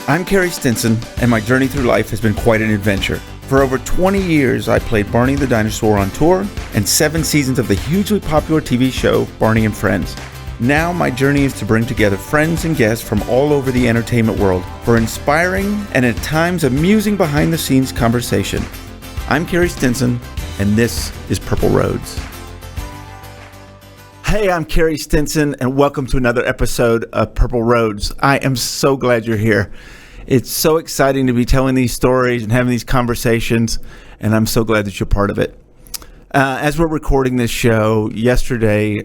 I'm Carrie Stinson, and my journey through life has been quite an adventure. For over 20 years, I played Barney the Dinosaur on tour and 7 seasons of the hugely popular TV show Barney and Friends. Now my journey is to bring together friends and guests from all over the entertainment world for inspiring and at times amusing behind-the-scenes conversation. I'm Carrie Stinson, and this is Purple Roads. Hey, I'm Carrie Stinson, and welcome to another episode of Purple Roads. I am so glad you're here. It's so exciting to be telling these stories and having these conversations, and I'm so glad that you're part of it. As we're recording this show, yesterday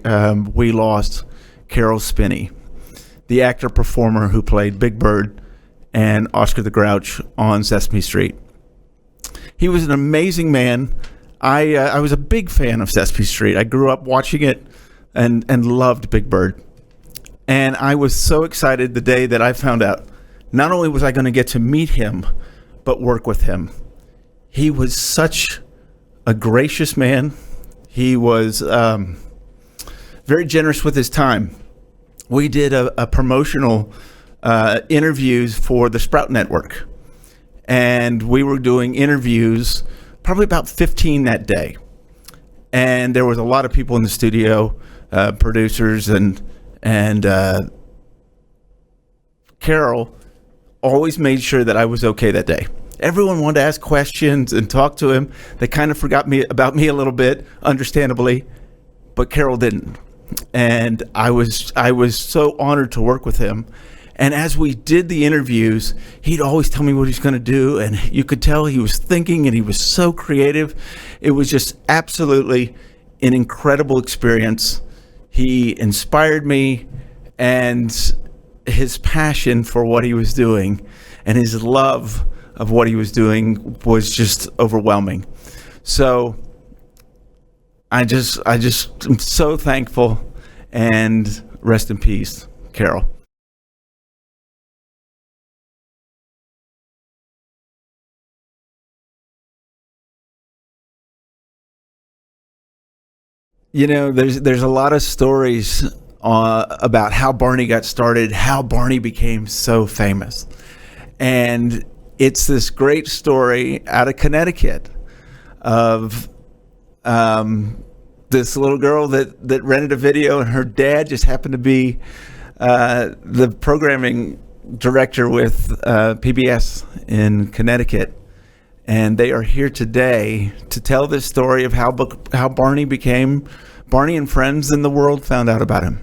we lost Caroll Spinney, the actor-performer who played Big Bird and Oscar the Grouch on Sesame Street. He was an amazing man. I was a big fan of Sesame Street. I grew up watching it and loved Big Bird. And I was so excited the day that I found out not only was I going to get to meet him, but work with him. He was such a gracious man. He was very generous with his time. We did a promotional interviews for the Sprout Network. And we were doing interviews, probably about 15 that day. And there was a lot of people in the studio, producers and Caroll always made sure that I was okay that day. Everyone wanted to ask questions and talk to him. They kind of forgot about me a little bit, understandably, but Caroll didn't. And I was so honored to work with him. And as we did the interviews, he'd always tell me what he's going to do, and you could tell he was thinking, and he was so creative. It was just absolutely an incredible experience. He inspired me, and his passion for what he was doing and his love of what he was doing was just overwhelming. So I just am so thankful, and rest in peace, Caroll. You know, there's a lot of stories about how Barney got started, how Barney became so famous. And it's this great story out of Connecticut of this little girl that rented a video, and her dad just happened to be the programming director with PBS in Connecticut. And they are here today to tell this story of how Barney became Barney and Friends, and the world found out about him.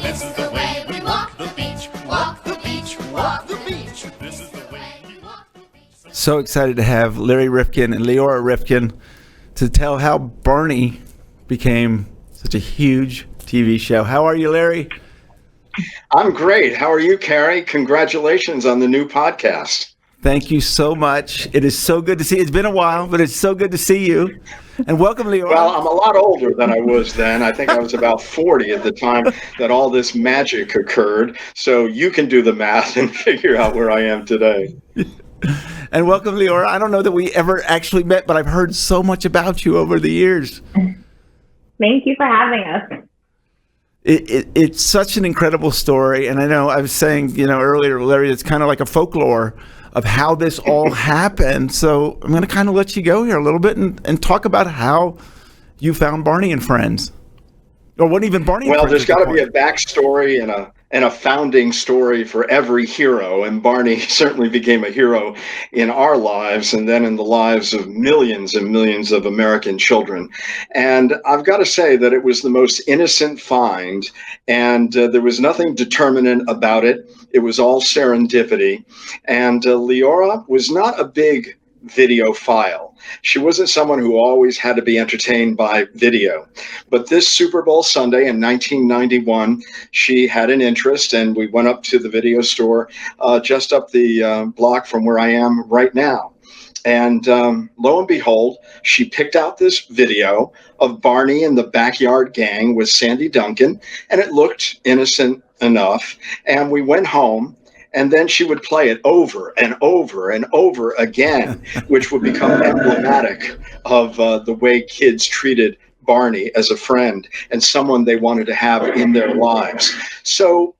This is the way we walk the beach, walk the beach, walk the beach. This is the way we walk the beach. So excited to have Leora Rifkin and Leora Rifkin to tell how Barney became such a huge TV show. How are you, Larry? I'm great. How are you, Carrie? Congratulations on the new podcast. Thank you so much. It is so good to see you. It's been a while, but it's so good to see you. And welcome, Leora. Well, I'm a lot older than I was then. I think I was about 40 at the time that all this magic occurred. So you can do the math and figure out where I am today. And welcome, Leora. I don't know that we ever actually met, but I've heard so much about you over the years. Thank you for having us. It's such an incredible story. And I know I was saying, earlier, Larry, it's kind of like a folklore of how this all happened. So I'm going to kind of let you go here a little bit and talk about how you found Barney and Friends. Or what even Barney and Friends. Well, there's got to be a backstory and a founding story for every hero. And Barney certainly became a hero in our lives and then in the lives of millions and millions of American children. And I've got to say that it was the most innocent find, and there was nothing determinate about it. It was all serendipity. And Leora was not a big videophile. She wasn't someone who always had to be entertained by video. But this Super Bowl Sunday in 1991, she had an interest, and we went up to the video store just up the block from where I am right now. And lo and behold, she picked out this video of Barney and the Backyard Gang with Sandy Duncan, and it looked innocent enough. And we went home, and then she would play it over and over and over again, which would become emblematic of the way kids treated Barney as a friend and someone they wanted to have in their lives. So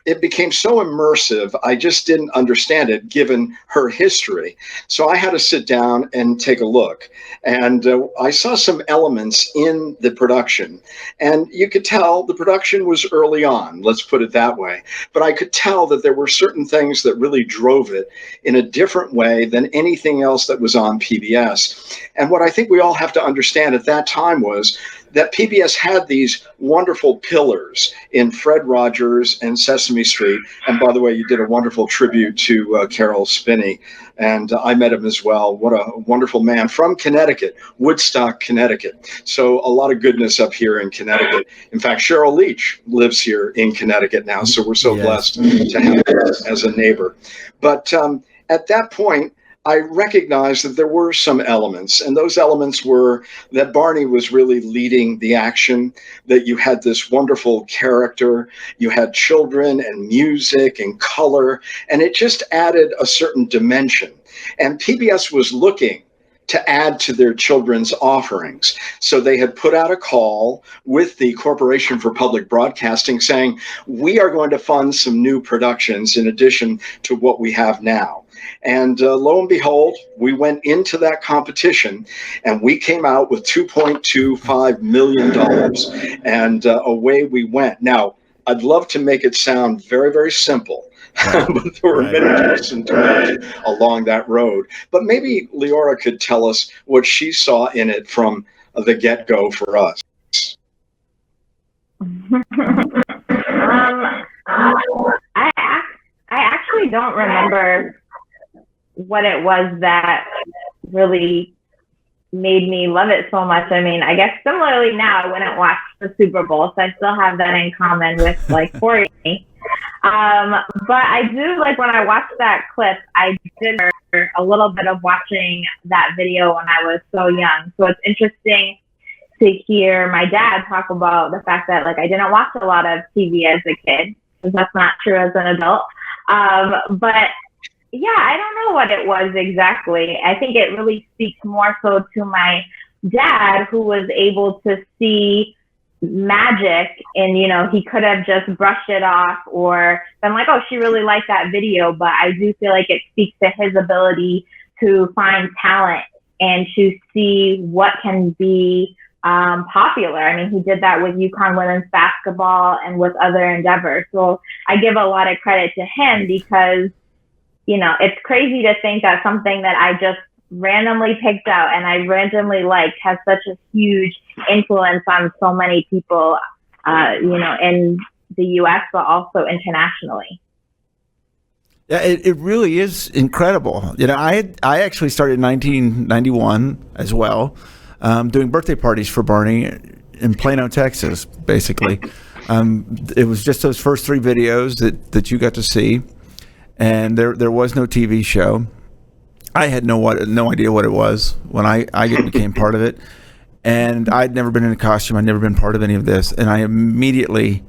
it became so immersive, I just didn't understand it given her history. So I had to sit down and take a look. And I saw some elements in the production. And you could tell the production was early on, let's put it that way. But I could tell that there were certain things that really drove it in a different way than anything else that was on PBS. And what I think we all have to understand at that time was that PBS had these wonderful pillars in Fred Rogers and Sesame Street. And by the way, you did a wonderful tribute to Caroll Spinney. And I met him as well. What a wonderful man from Connecticut, Woodstock, Connecticut. So a lot of goodness up here in Connecticut. In fact, Cheryl Leach lives here in Connecticut now. So we're so blessed to have her as a neighbor. But at that point, I recognized that there were some elements, and those elements were that Barney was really leading the action, that you had this wonderful character, you had children and music and color, and it just added a certain dimension. And PBS was looking to add to their children's offerings. So they had put out a call with the Corporation for Public Broadcasting saying, we are going to fund some new productions in addition to what we have now. And lo and behold, we went into that competition and we came out with $2.25 million and away we went. Now, I'd love to make it sound very, very simple. Right. But there were many twists and turns along that road. But maybe Leora could tell us what she saw in it from the get-go for us. I actually don't remember what it was that really made me love it so much. I mean, I guess similarly now, I wouldn't watch the Super Bowl, so I still have that in common with like Courtney. But I do, like, when I watched that clip, I did a little bit of watching that video when I was so young. So it's interesting to hear my dad talk about the fact that, like, I didn't watch a lot of TV as a kid, because that's not true as an adult. But yeah, I don't know what it was exactly. I think it really speaks more so to my dad, who was able to see magic, and he could have just brushed it off or been like, oh, she really liked that video. But I do feel like it speaks to his ability to find talent and to see what can be popular. I mean, he did that with UConn women's basketball and with other endeavors. So I give a lot of credit to him, because it's crazy to think that something that I just randomly picked out and I randomly liked has such a huge influence on so many people, in the U.S., but also internationally. Yeah, it really is incredible. I actually started in 1991 as well, doing birthday parties for Barney in Plano, Texas, basically. It was just those first 3 videos that you got to see. And there was no TV show. I had no idea what it was when I became part of it. And I'd never been in a costume. I'd never been part of any of this. And I immediately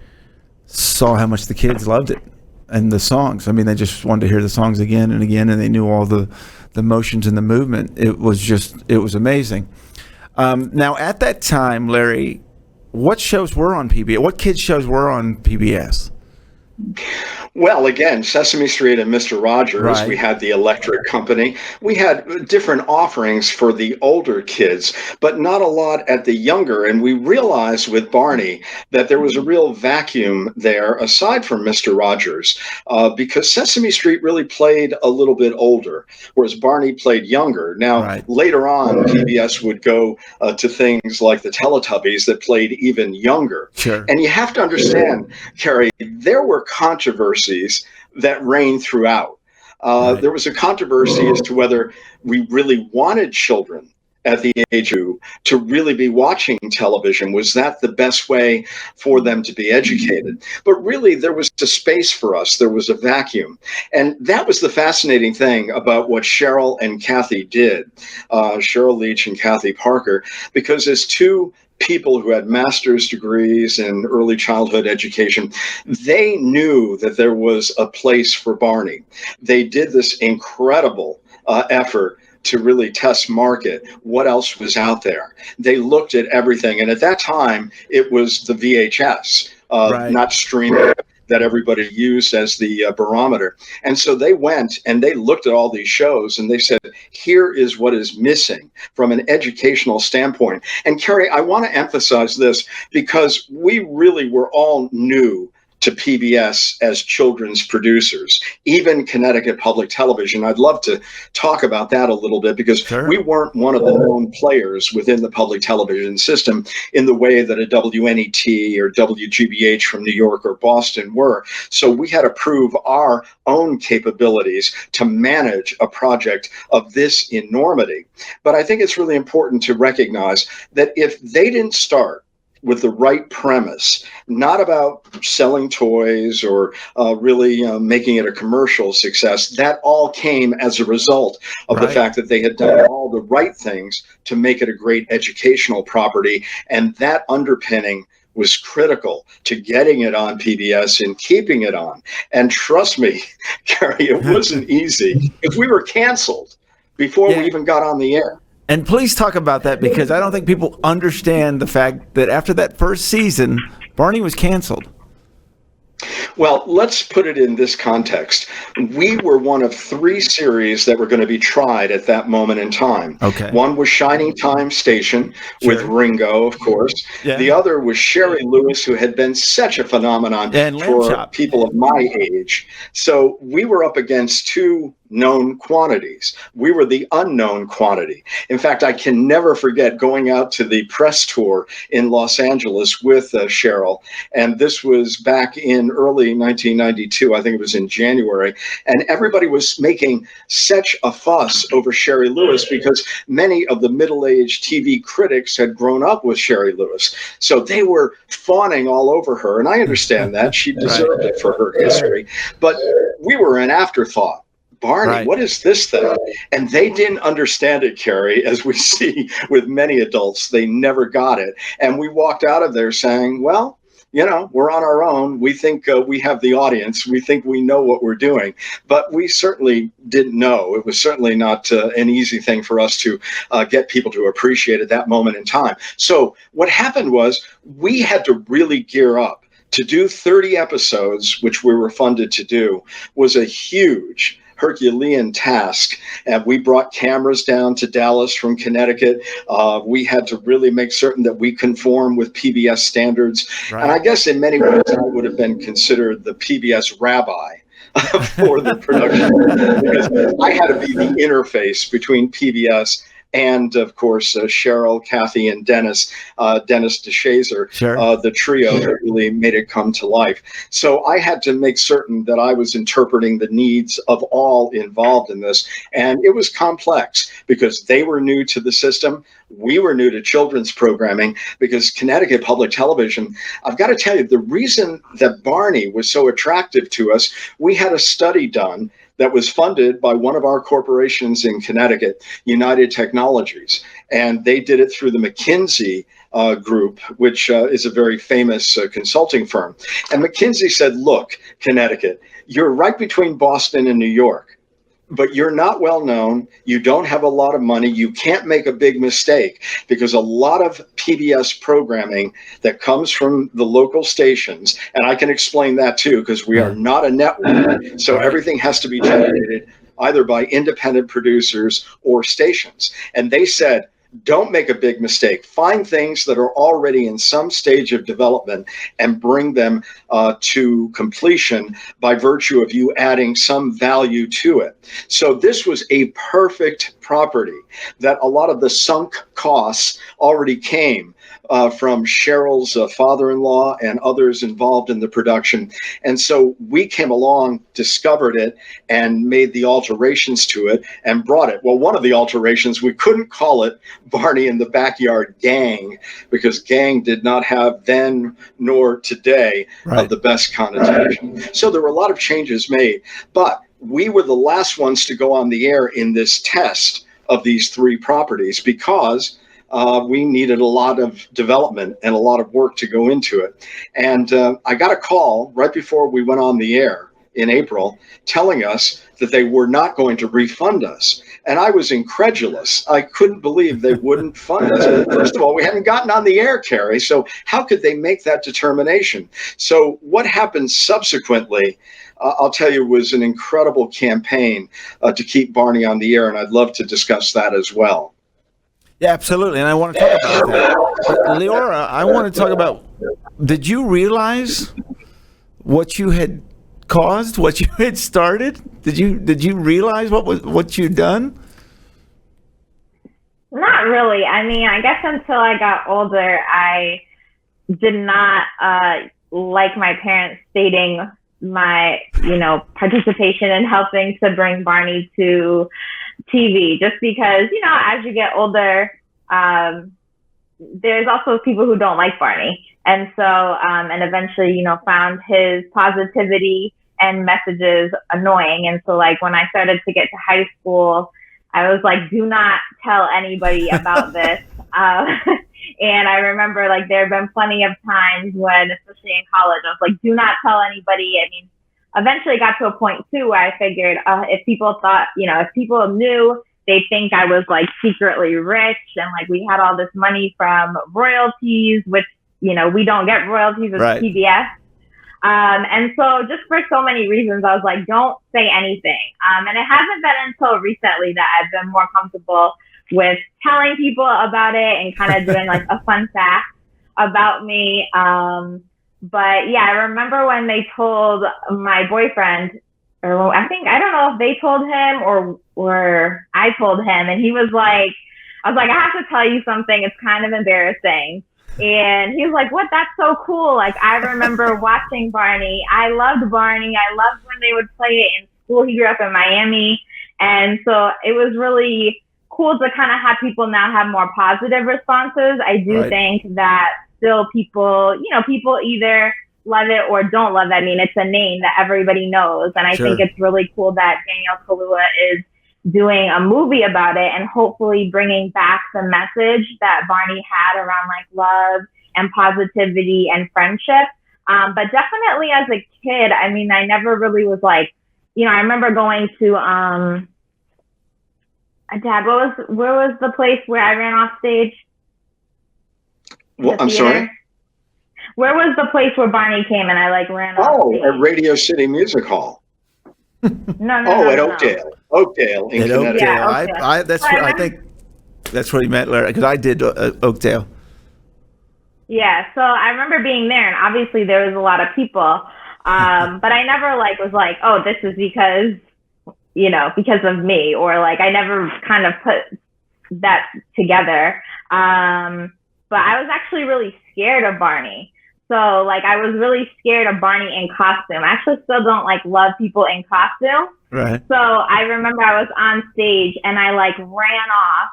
saw how much the kids loved it and the songs. I mean, they just wanted to hear the songs again and again, and they knew all the motions and the movement. It was amazing. Now, at that time, Larry, what shows were on PBS? What kids shows were on PBS? Well, again, Sesame Street and Mr. Rogers, right. We had the Electric Company. We had different offerings for the older kids, but not a lot at the younger. And we realized with Barney that there was a real vacuum there aside from Mr. Rogers, because Sesame Street really played a little bit older, whereas Barney played younger. Now, right. Later on, PBS would go to things like the Teletubbies that played even younger. Sure. And you have to understand, Carrie, there were controversies that reigned throughout. Right. There was a controversy as to whether we really wanted children at the age of 2 to really be watching television. Was that the best way for them to be educated? But really, there was a space for us. There was a vacuum. And that was the fascinating thing about what Cheryl and Kathy did, Cheryl Leach and Kathy Parker, because as 2 people who had master's degrees in early childhood education, they knew that there was a place for Barney. They did this incredible effort to really test market what else was out there. They looked at everything. And at that time, it was the VHS, Right. not streaming, that everybody used as the barometer. And so they went and they looked at all these shows and they said, here is what is missing from an educational standpoint. And Carrie, I want to emphasize this because we really were all new to PBS as children's producers, even Connecticut Public Television. I'd love to talk about that a little bit because Sure. we weren't one of the known players within the public television system in the way that a WNET or WGBH from New York or Boston were. So we had to prove our own capabilities to manage a project of this enormity. But I think it's really important to recognize that if they didn't start with the right premise, not about selling toys or really making it a commercial success. That all came as a result of the fact that they had done all the right things to make it a great educational property. And that underpinning was critical to getting it on PBS and keeping it on. And trust me, Carrie, it wasn't easy. If we were canceled before we even got on the air. And please talk about that because I don't think people understand the fact that after that first season, Barney was canceled. Well, let's put it in this context. We were one of 3 series that were going to be tried at that moment in time. Okay. One was Shining Time Station with Ringo, of course. Yeah. The other was Sherry Lewis, who had been such a phenomenon And Lamb for Chop. people of my age. So we were up against 2 known quantities. We were the unknown quantity. In fact, I can never forget going out to the press tour in Los Angeles with Caroll. And this was back in early 1992. I think it was in January. And everybody was making such a fuss over Sherry Lewis because many of the middle-aged TV critics had grown up with Sherry Lewis. So they were fawning all over her. And I understand that. She deserved it for her history. But we were an afterthought. Barney, what is this thing? And they didn't understand it, Carrie, as we see with many adults. They never got it. And we walked out of there saying, well, you know, we're on our own. We think we have the audience. We think we know what we're doing. But we certainly didn't know. It was certainly not an easy thing for us to get people to appreciate at that moment in time. So what happened was we had to really gear up. To do 30 episodes, which we were funded to do, was a huge Herculean task. And we brought cameras down to Dallas from Connecticut. We had to really make certain that we conform with PBS standards. And I guess in many ways, I would have been considered the PBS rabbi for the production because I had to be the interface between PBS and, of course, Caroll, Kathy, and Dennis DeShazer, the trio that really made it come to life. So I had to make certain that I was interpreting the needs of all involved in this. And it was complex because they were new to the system. We were new to children's programming because Connecticut Public Television, I've got to tell you, the reason that Barney was so attractive to us, we had a study done that was funded by one of our corporations in Connecticut, United Technologies. And they did it through the McKinsey group, which is a very famous consulting firm. And McKinsey said, look, Connecticut, you're right between Boston and New York, but you're not well known. You don't have a lot of money. You can't make a big mistake because a lot of PBS programming that comes from the local stations, and I can explain that too, because we are not a network. So everything has to be generated either by independent producers or stations. And they said, don't make a big mistake. Find things that are already in some stage of development and bring them to completion by virtue of you adding some value to it. So this was a perfect property that a lot of the sunk costs already came from Caroll's father-in-law and others involved in the production. And so we came along, discovered it, and made the alterations to it and brought it. Well, one of the alterations, we couldn't call it Barney in the Backyard Gang because gang did not have then nor today the best connotation. So there were a lot of changes made, but we were the last ones to go on the air in this test of these 3 properties because we needed a lot of development and a lot of work to go into it. And I got a call right before we went on the air in April telling us that they were not going to refund us. And I was incredulous. I couldn't believe they wouldn't fund us. First of all, we hadn't gotten on the air, Carrie, so how could they make that determination? So what happened subsequently, I'll tell you, was an incredible campaign to keep Barney on the air, and I'd love to discuss that as well. Yeah, absolutely. And I want to talk about that. But Leora, I want to talk about, did you realize what you had caused, what you had started? Did you realize what you'd done? Not really. I mean, I guess until I got older, I did not like my parents stating my, participation in helping to bring Barney to TV, just because, as you get older, there's also people who don't like Barney. And so, and eventually, found his positivity and messages annoying. And so, like, when I started to get to high school, I was like, do not tell anybody about this. And I remember, like, there have been plenty of times when, especially in college, I was like, do not tell anybody. I mean, eventually it got to a point, too, where I figured if people thought, if people knew, they'd think I was, like, secretly rich and, like, we had all this money from royalties, which, we don't get royalties as Right. PBS. And so just for so many reasons, I was like, don't say anything. And it hasn't been until recently that I've been more comfortable with telling people about it and kind of doing like a fun fact about me. But yeah, I remember when they told my boyfriend, or I don't know if they told him or I told him, and he was like, I was like, I have to tell you something. It's kind of embarrassing. And he was like, what? That's so cool. Like, I remember watching Barney. I loved Barney. I loved when they would play it in school. He grew up in Miami. And so it was really cool to kind of have people now have more positive responses. I do Right. think that still people, people either love it or don't love it. I mean, it's a name that everybody knows. And I Sure. think it's really cool that Danielle Kaluuya is doing a movie about it and hopefully bringing back the message that Barney had around like love and positivity and friendship. But definitely as a kid, I mean, I never really was like, I remember going to, Dad, where was the place where I ran off stage? Well, The I'm theater? sorry? Where was the place where Barney came and I like ran off Oh, stage? at Radio City Music Hall. No, Oh, at no. Oakdale in At Connecticut. Oakdale. Yeah, Oakdale. I think that's where he met Larry, because I did Oakdale. Yeah, so I remember being there, and obviously there was a lot of people, but I never was like, oh, this is because of me, or like I never kind of put that together. But I was actually really scared of Barney. So like I was really scared of Barney in costume. I actually still don't love people in costume. Right. So I remember I was on stage and I ran off,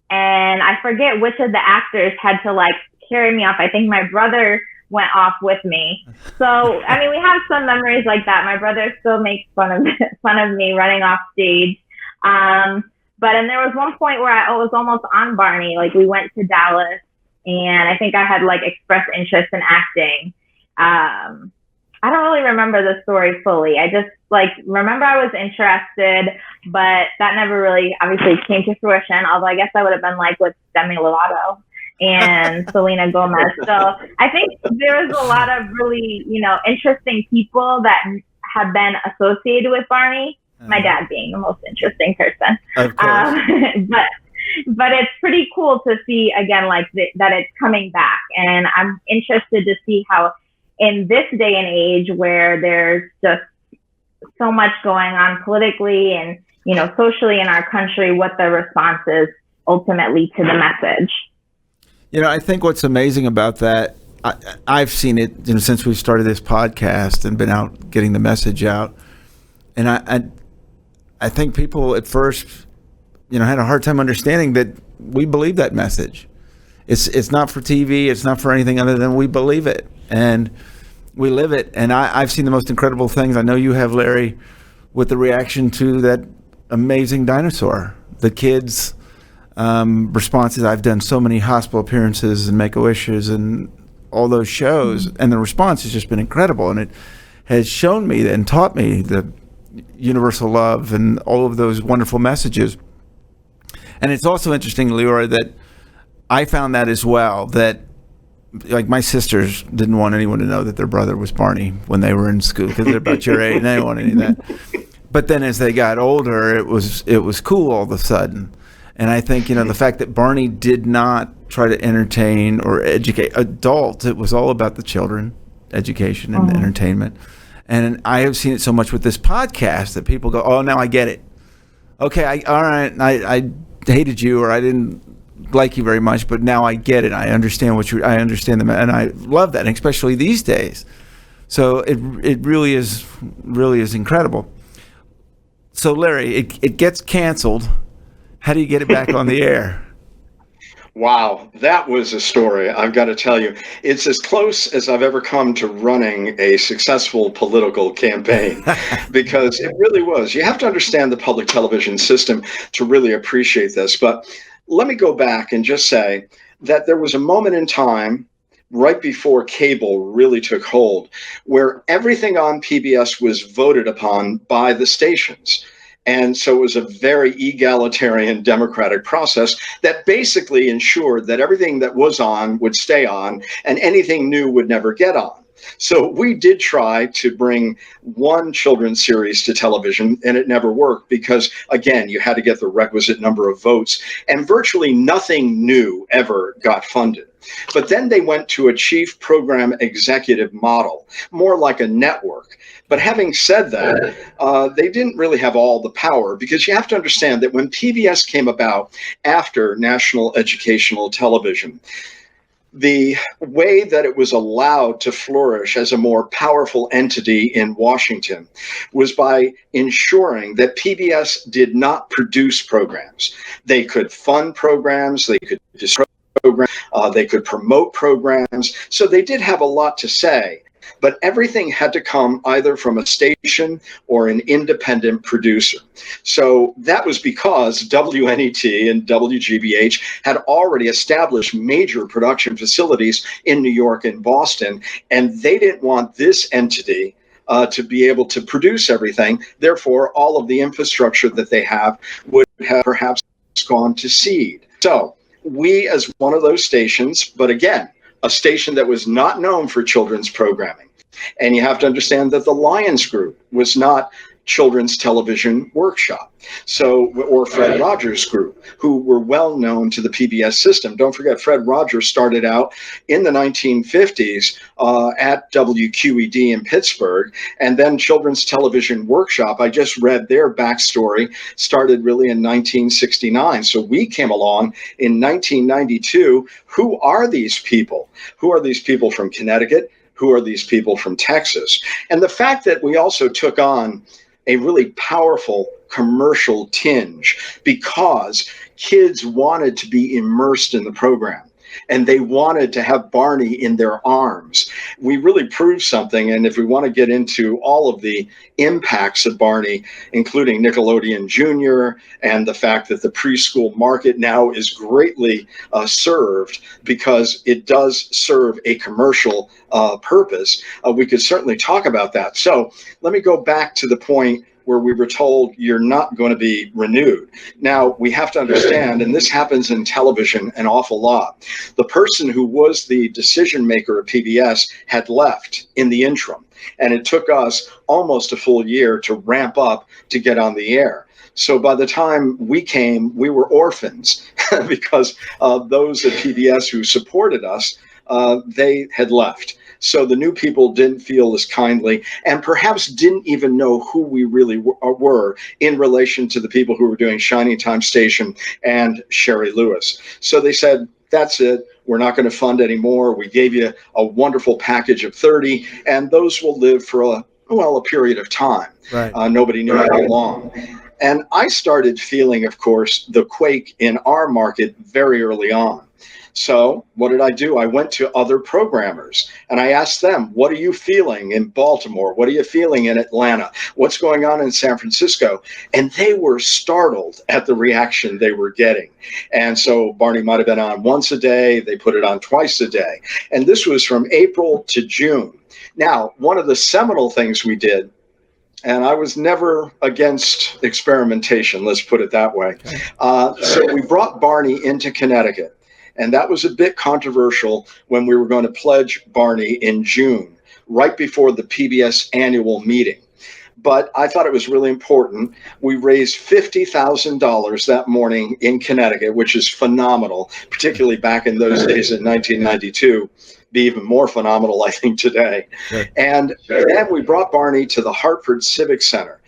and I forget which of the actors had to carry me off. I think my brother went off with me. So I mean, we have some memories like that. My brother still makes fun of me running off stage. But and there was one point where I was almost on Barney. Like we went to Dallas, and I think I had expressed interest in acting. I don't really remember the story fully. I just remember I was interested, but that never really obviously came to fruition. Although I guess I would have been with Demi Lovato and Selena Gomez. So I think there was a lot of really, interesting people that have been associated with Barney. My dad being the most interesting person. Of course. But it's pretty cool to see again, that it's coming back. And I'm interested to see how in this day and age where there's just so much going on politically and, socially in our country, what the response is ultimately to the message. I think what's amazing about that, I've seen it since we've started this podcast and been out getting the message out. And I think people at first, had a hard time understanding that we believe that message. It's not for TV. It's not for anything other than we believe it and we live it. And I've seen the most incredible things. I know you have, Larry, with the reaction to that amazing dinosaur. The kids' responses. I've done so many hospital appearances and Make-A-Wishes and all those shows, and the response has just been incredible. And it has shown me and taught me the universal love and all of those wonderful messages. And it's also interesting, Leora, that I found that as well, that like my sisters didn't want anyone to know that their brother was Barney when they were in school because they're about your age and they didn't want any of that. But then as they got older, it was cool all of a sudden. And I think, the fact that Barney did not try to entertain or educate adults, it was all about the children, education and entertainment. And I have seen it so much with this podcast that people go, oh, now I get it. Okay, all right, I hated you or I didn't like you very much, but now I get it. I understand I understand them, and I love that, and especially these days. So it really is incredible. So Larry, it gets canceled. How do you get it back on the air? Wow, that was a story, I've got to tell you. It's as close as I've ever come to running a successful political campaign, because it really was. You have to understand the public television system to really appreciate this. But let me go back and just say that there was a moment in time right before cable really took hold where everything on PBS was voted upon by the stations. And so it was a very egalitarian democratic process that basically ensured that everything that was on would stay on and anything new would never get on. So we did try to bring one children's series to television, and it never worked because, again, you had to get the requisite number of votes, and virtually nothing new ever got funded. But then they went to a chief program executive model, more like a network. But having said that, they didn't really have all the power, because you have to understand that when PBS came about after National Educational Television, the way that it was allowed to flourish as a more powerful entity in Washington was by ensuring that PBS did not produce programs. They could fund programs, they could distribute programs, they could promote programs. So they did have a lot to say. But everything had to come either from a station or an independent producer. So that was because WNET and WGBH had already established major production facilities in New York and Boston, and they didn't want this entity to be able to produce everything. Therefore, all of the infrastructure that they have would have perhaps gone to seed. So we, as one of those stations, but again, a station that was not known for children's programming. And you have to understand that the Lions Group was not Children's Television Workshop, or Fred Rogers Group, who were well known to the PBS system. Don't forget, Fred Rogers started out in the 1950s at WQED in Pittsburgh, and then Children's Television Workshop, I just read their backstory, started really in 1969. So we came along in 1992. Who are these people? Who are these people from Connecticut? Who are these people from Texas? And the fact that we also took on a really powerful commercial tinge because kids wanted to be immersed in the program and they wanted to have Barney in their arms. We really proved something. And if we want to get into all of the impacts of Barney, including Nickelodeon Jr. and the fact that the preschool market now is greatly served because it does serve a commercial purpose, we could certainly talk about that. So let me go back to the point where we were told you're not going to be renewed. Now, we have to understand, and this happens in television an awful lot, the person who was the decision maker at PBS had left in the interim, and it took us almost a full year to ramp up to get on the air. So by the time we came, we were orphans because those at PBS who supported us, they had left. So the new people didn't feel as kindly and perhaps didn't even know who we really were in relation to the people who were doing Shining Time Station and Sherry Lewis. So they said, that's it. We're not going to fund anymore. We gave you a wonderful package of 30, and those will live for a period of time. Right. Nobody knew how long. And I started feeling, of course, the quake in our market very early on. So what did I do? I went to other programmers and I asked them, what are you feeling in Baltimore? What are you feeling in Atlanta? What's going on in San Francisco? And they were startled at the reaction they were getting. And so Barney might have been on once a day. They put it on twice a day. And this was from April to June. Now, one of the seminal things we did, and I was never against experimentation, let's put it that way. So we brought Barney into Connecticut. And that was a bit controversial when we were going to pledge Barney in June, right before the PBS annual meeting. But I thought it was really important. We raised $50,000 that morning in Connecticut, which is phenomenal, particularly back in those days in 1992. Be even more phenomenal, I think, today. Sure. And then we brought Barney to the Hartford Civic Center.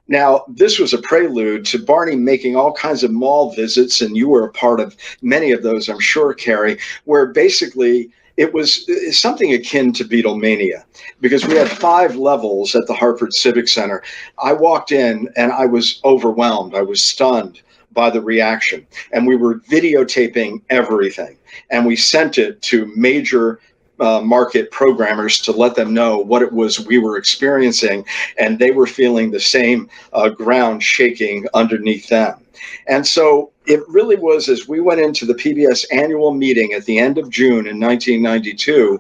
Now, this was a prelude to Barney making all kinds of mall visits, and you were a part of many of those, I'm sure, Carrie, where basically it was something akin to Beatlemania, because we had 5 levels at the Hartford Civic Center. I walked in and I was overwhelmed. I was stunned by the reaction. And we were videotaping everything. And we sent it to major market programmers to let them know what it was we were experiencing, and they were feeling the same ground shaking underneath them. And so it really was, as we went into the PBS annual meeting at the end of June in 1992,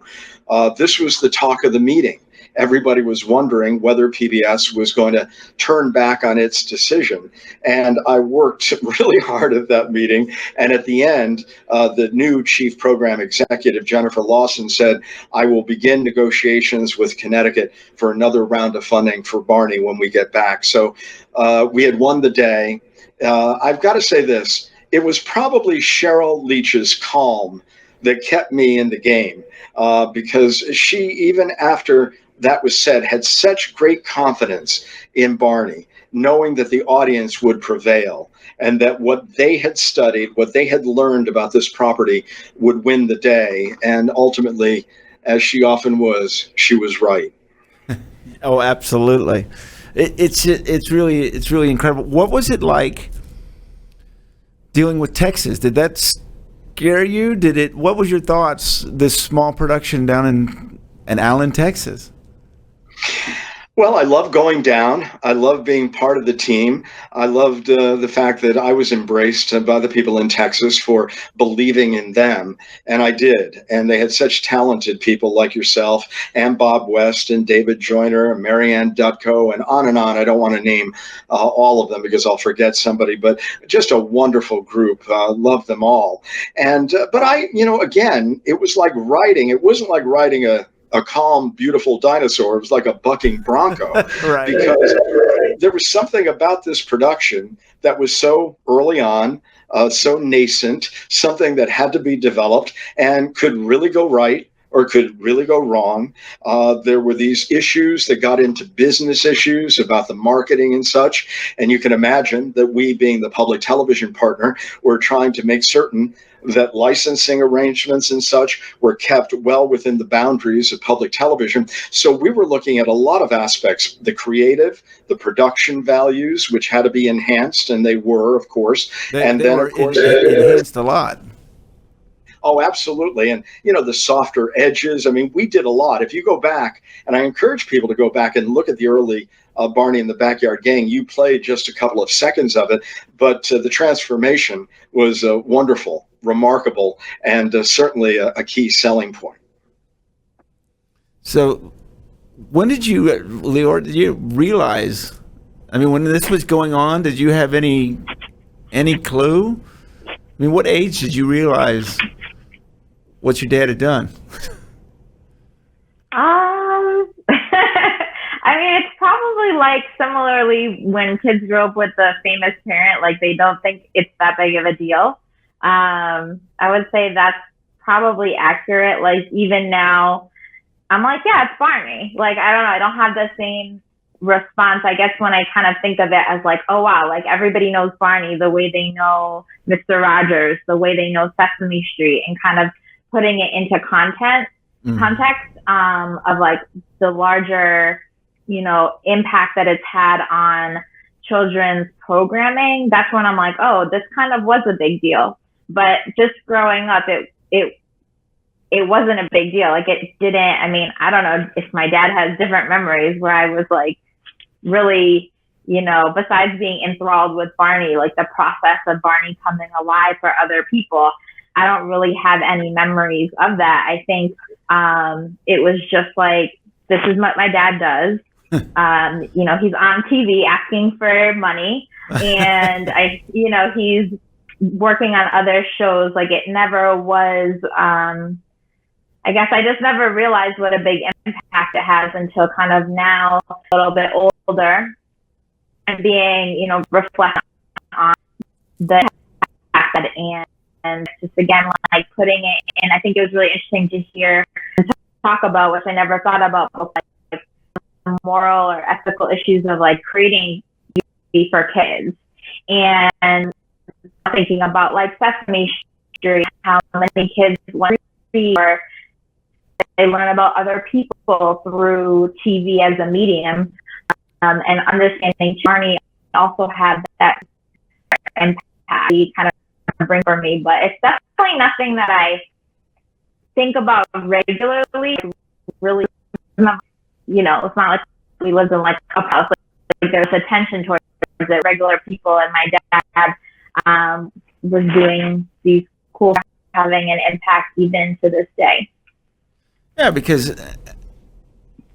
this was the talk of the meeting. Everybody was wondering whether PBS was going to turn back on its decision. And I worked really hard at that meeting. And at the end, the new chief program executive, Jennifer Lawson, said, I will begin negotiations with Connecticut for another round of funding for Barney when we get back. So we had won the day. I've got to say this. It was probably Cheryl Leach's calm that kept me in the game, because she, even after that was said, had such great confidence in Barney, knowing that the audience would prevail and that what they had studied, what they had learned about this property would win the day. And ultimately, as she often was, she was right. Oh, absolutely. It's really incredible. What was it like dealing with Texas? Did that scare you? What was your thoughts, this small production down in Allen, Texas? Well, I love going down. I love being part of the team. I loved the fact that I was embraced by the people in Texas for believing in them. And I did. And they had such talented people like yourself and Bob West and David Joyner and Marianne Dutko and on. I don't want to name all of them because I'll forget somebody, but just a wonderful group. Love them all. And but again, it was like riding. It wasn't like riding a calm, beautiful dinosaur. It was like a bucking bronco. Right. Because there was something about this production that was so early on, so nascent, something that had to be developed and could really go right or could really go wrong. There were these issues that got into business issues about the marketing and such. And you can imagine that we, being the public television partner, were trying to make certain that licensing arrangements and such were kept well within the boundaries of public television. So we were looking at a lot of aspects, the creative, the production values, which had to be enhanced, and they were, of course. They were of course, enhanced a lot. Oh, absolutely. And, the softer edges. I mean, we did a lot. If you go back, and I encourage people to go back and look at the early Barney and the Backyard Gang, you played just a couple of seconds of it, but the transformation was wonderful, remarkable, and certainly a key selling point. So when did you, Leora, did you realize, when this was going on, did you have any clue? What age did you realize what your dad had done? It's probably like similarly when kids grow up with a famous parent, like they don't think it's that big of a deal. I would say that's probably accurate. Like even now, I'm like, yeah, it's Barney. Like, I don't know. I don't have the same response, I guess, when I kind of think of it as like, oh, wow, like everybody knows Barney the way they know Mr. Rogers, the way they know Sesame Street, and kind of putting it into context of like the larger, impact that it's had on children's programming. That's when I'm like, oh, this kind of was a big deal. But just growing up, it wasn't a big deal. Like it didn't, I mean, I don't know if my dad has different memories where I was like really, you know, besides being enthralled with Barney, like the process of Barney coming alive for other people, I don't really have any memories of that. I think it was just like, this is what my dad does. You know, he's on TV asking for money, and he's working on other shows. Like it never was, I guess I just never realized what a big impact it has until kind of now, a little bit older, and being, you know, reflecting on the impact and just again, like putting it in. I think it was really interesting to hear and talk about, which I never thought about, like moral or ethical issues of like creating TV for kids, and thinking about like Sesame Street, how many kids want to see or they learn about other people through TV as a medium, and understanding Barney also had that impact kind of bring for me. But it's definitely nothing that I think about regularly. Really, you know, it's not like we lived in like a house. Like there's attention towards it. Regular people, and my dad was doing these cool, having an impact even to this day. Yeah, because,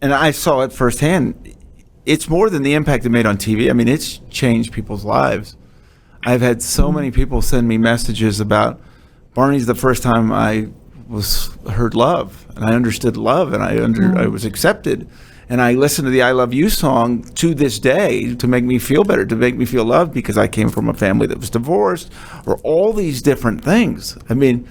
and I saw it firsthand, it's more than the impact it made on TV. I mean, it's changed people's lives. I've had so many people send me messages about Barney's the first time I heard love, and I understood love, and I was accepted. And I listen to the I Love You song to this day to make me feel better, to make me feel loved because I came from a family that was divorced, or all these different things. I mean,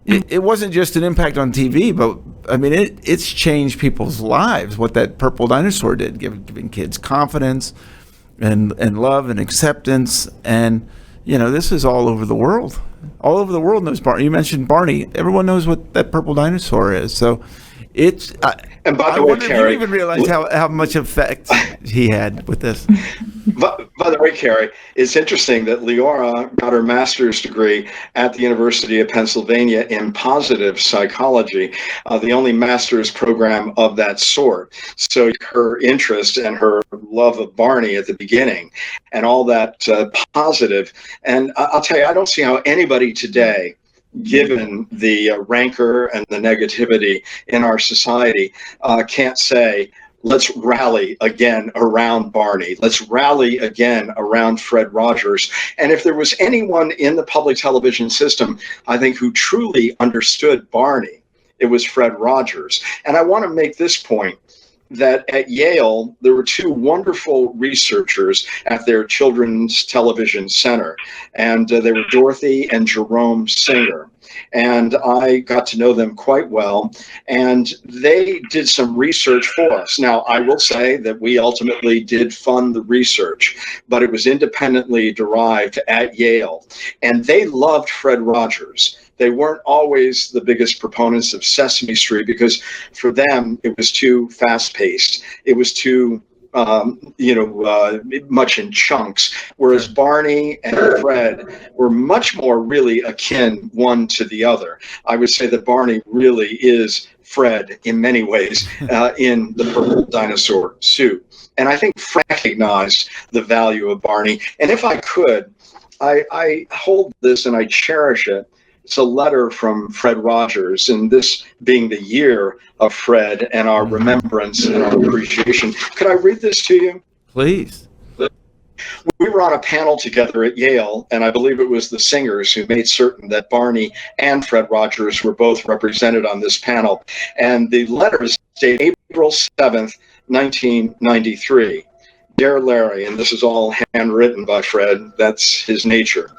it wasn't just an impact on TV, but I mean, it's changed people's lives, what that Purple Dinosaur did, giving kids confidence and love and acceptance. And, you know, this is all over the world. All over the world knows Barney. You mentioned Barney. Everyone knows what that Purple Dinosaur is. So it's... And by the I way, wonder Carrie, if you even realize how much effect he had with this. by the way, Carrie, it's interesting that Leora got her master's degree at the University of Pennsylvania in positive psychology, the only master's program of that sort. So her interest and her love of Barney at the beginning and all that positive. And I'll tell you, I don't see how anybody today, given the rancor and the negativity in our society, can't say, let's rally again around Barney. Let's rally again around Fred Rogers. And if there was anyone in the public television system, I think, who truly understood Barney, it was Fred Rogers. And I want to make this point, that at Yale, there were two wonderful researchers at their Children's Television Center, and they were Dorothy and Jerome Singer. And I got to know them quite well, and they did some research for us. Now, I will say that we ultimately did fund the research, but it was independently derived at Yale, and they loved Fred Rogers. They weren't always the biggest proponents of Sesame Street because for them, it was too fast-paced. It was too, much in chunks, whereas Barney and Fred were much more really akin one to the other. I would say that Barney really is Fred in many ways in the Purple Dinosaur suit. And I think Fred recognized the value of Barney. And if I could, I hold this and I cherish it. It's a letter from Fred Rogers, and this being the year of Fred and our remembrance and our appreciation. Could I read this to you? Please. We were on a panel together at Yale, and I believe it was the Singers who made certain that Barney and Fred Rogers were both represented on this panel. And the letter is dated April 7th, 1993. Dear Larry, and this is all handwritten by Fred, that's his nature.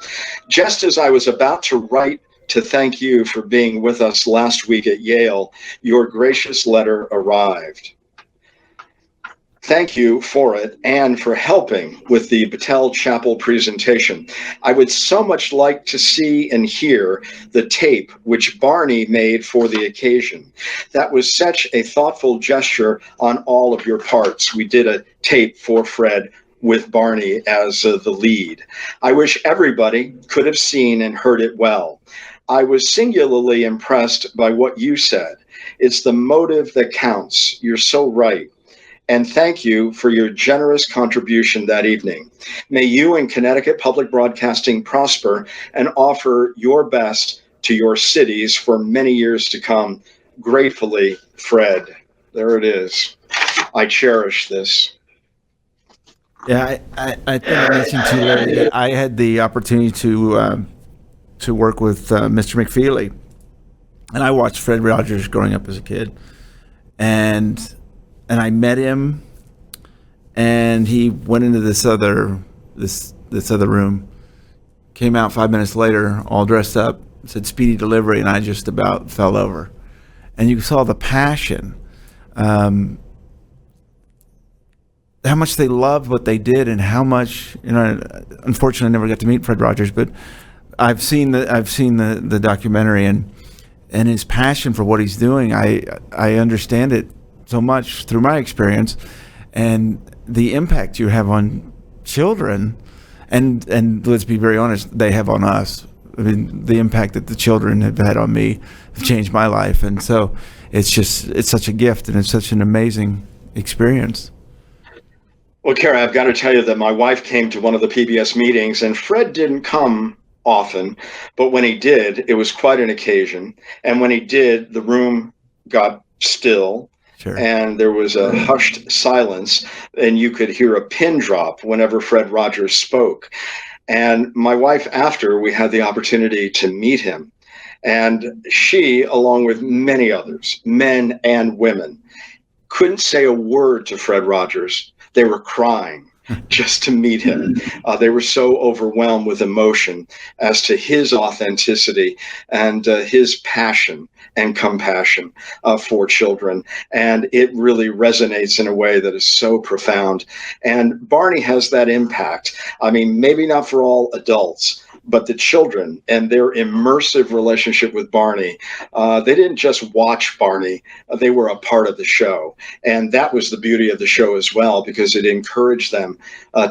Just as I was about to write to thank you for being with us last week at Yale, your gracious letter arrived. Thank you for it and for helping with the Battelle Chapel presentation. I would so much like to see and hear the tape which Barney made for the occasion. That was such a thoughtful gesture on all of your parts. We did a tape for Fred with Barney as the lead. I wish everybody could have seen and heard it well. I was singularly impressed by what you said. It's the motive that counts. You're so right. And thank you for your generous contribution that evening. May you and Connecticut Public Broadcasting prosper and offer your best to your cities for many years to come. Gratefully, Fred. There it is. I cherish this. Yeah, I think I mentioned to you, Larry, that I had the opportunity to work with Mr. McFeely, and I watched Fred Rogers growing up as a kid, and I met him, and he went into this other room, came out 5 minutes later, all dressed up, said speedy delivery, and I just about fell over, and you saw the passion. How much they loved what they did, and how much, unfortunately I never got to meet Fred Rogers, but I've seen the documentary, and his passion for what he's doing. I understand it so much through my experience, and the impact you have on children, and let's be very honest, they have on us. I mean, the impact that the children have had on me have changed my life, and so it's such a gift, and it's such an amazing experience. Well, Kara, I've got to tell you that my wife came to one of the PBS meetings, and Fred didn't come often, but when he did, it was quite an occasion. And when he did, the room got still, Sure. And there was a hushed silence, and you could hear a pin drop whenever Fred Rogers spoke. And my wife, after, we had the opportunity to meet him. And she, along with many others, men and women, couldn't say a word to Fred Rogers. They were crying just to meet him. They were so overwhelmed with emotion as to his authenticity and his passion and compassion for children. And it really resonates in a way that is so profound. And Barney has that impact. I mean, maybe not for all adults, but the children and their immersive relationship with Barney, they didn't just watch Barney, they were a part of the show. And that was the beauty of the show as well, because it encouraged them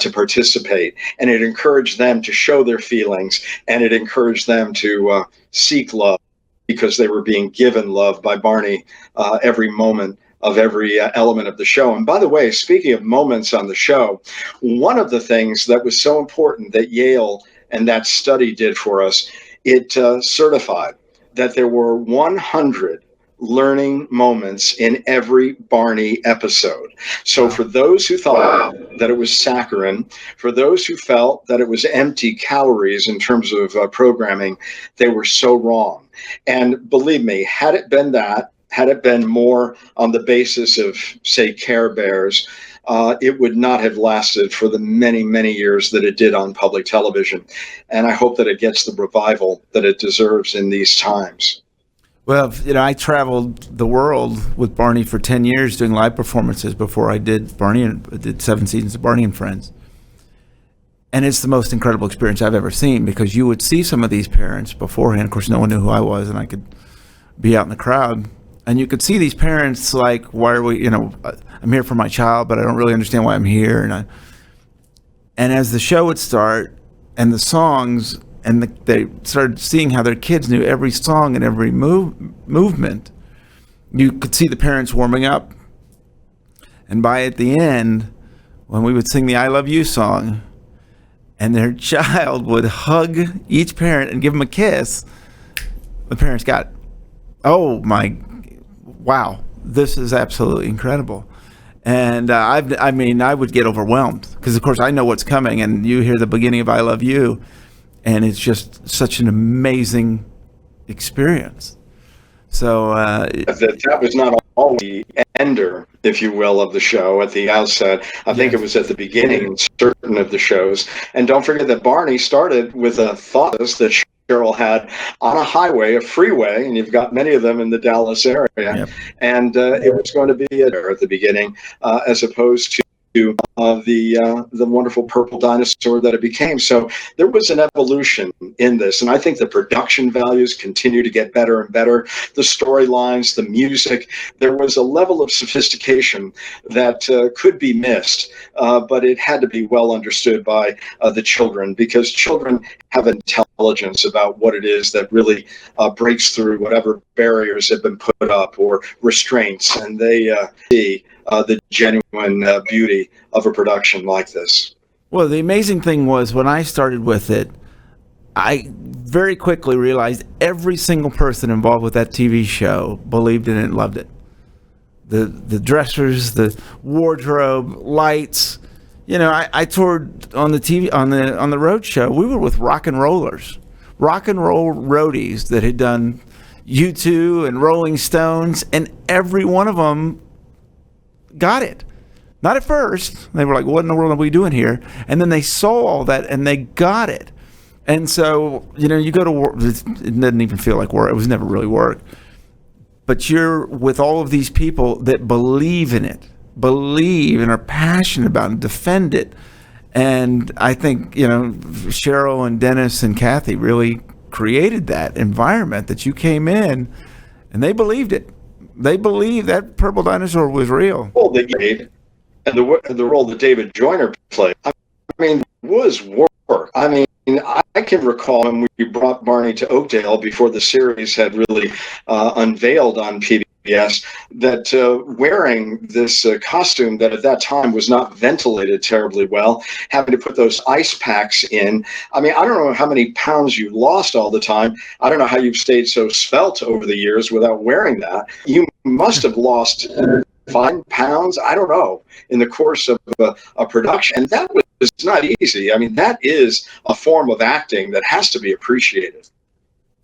to participate, and it encouraged them to show their feelings, and it encouraged them to seek love, because they were being given love by Barney every moment of every element of the show. And by the way, speaking of moments on the show, one of the things that was so important that Yale and that study did for us, it certified that there were 100 learning moments in every Barney episode. So for those who thought that it was saccharine, for those who felt that it was empty calories in terms of programming, they were so wrong. And believe me, had it been that, had it been more on the basis of, say, Care Bears, it would not have lasted for the many, many years that it did on public television. And I hope that it gets the revival that it deserves in these times. Well, I traveled the world with Barney for 10 years doing live performances before I did Barney, and did 7 seasons of Barney and Friends. And it's the most incredible experience I've ever seen, because you would see some of these parents beforehand. Of course, no one knew who I was, and I could be out in the crowd. And you could see these parents like, why are we, I'm here for my child, but I don't really understand why I'm here. And as the show would start and the songs, and they started seeing how their kids knew every song and every movement, you could see the parents warming up. And by at the end, when we would sing the I Love You song, and their child would hug each parent and give them a kiss, the parents got, wow, this is absolutely incredible. And I would get overwhelmed, because of course I know what's coming, and you hear the beginning of I Love You, and it's just such an amazing experience. So that was not all the ender, if you will, of the show at the outset. I think it was at the beginning in certain of the shows. And don't forget that Barney started with a thought that Caroll had on a highway, a freeway, and you've got many of them in the Dallas area. Yep. And it was going to be there at the beginning, as opposed to the wonderful purple dinosaur that it became. So there was an evolution in this, and I think the production values continue to get better and better. The storylines, the music, there was a level of sophistication that could be missed, but it had to be well understood by the children, because children have intelligence about what it is that really breaks through whatever barriers have been put up or restraints, and they see the genuine beauty of a production like this. Well, the amazing thing was when I started with it, I very quickly realized every single person involved with that TV show believed in it and loved it. The dressers, the wardrobe, lights. You know, I toured on the TV on the road show. We were with rock and roll roadies that had done U2 and Rolling Stones, and every one of them got it. Not at first. They were like, what in the world are we doing here? And then they saw all that and they got it. And so, you know, you go to work, it doesn't even feel like work. It was never really work. But you're with all of these people that believe in it, believe and are passionate about it and defend it. And I think, you know, Cheryl and Dennis and Kathy really created that environment that you came in and they believed it. They believed that purple dinosaur was real. Well, they made, and the role that David Joyner played, I mean, was work. I mean, I can recall when we brought Barney to Oakdale before the series had really unveiled on PBS, that wearing this costume that at that time was not ventilated terribly well, having to put those ice packs in. I mean, I don't know how many pounds you lost all the time. I don't know how you've stayed so svelte over the years without wearing that. You must have lost 5 pounds, I don't know, in the course of a production. And that was not easy. I mean, that is a form of acting that has to be appreciated.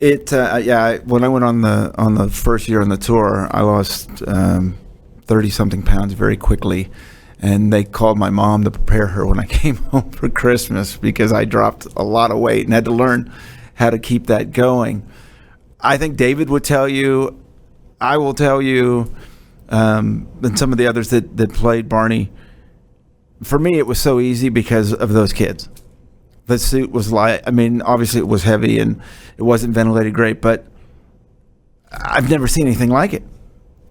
When I went on the first year on the tour, I lost 30-something pounds very quickly. And they called my mom to prepare her when I came home for Christmas because I dropped a lot of weight and had to learn how to keep that going. I think David would tell you, I will tell you, and some of the others that played Barney. For me, it was so easy because of those kids. The suit was light. I mean, obviously it was heavy and it wasn't ventilated great, but I've never seen anything like it.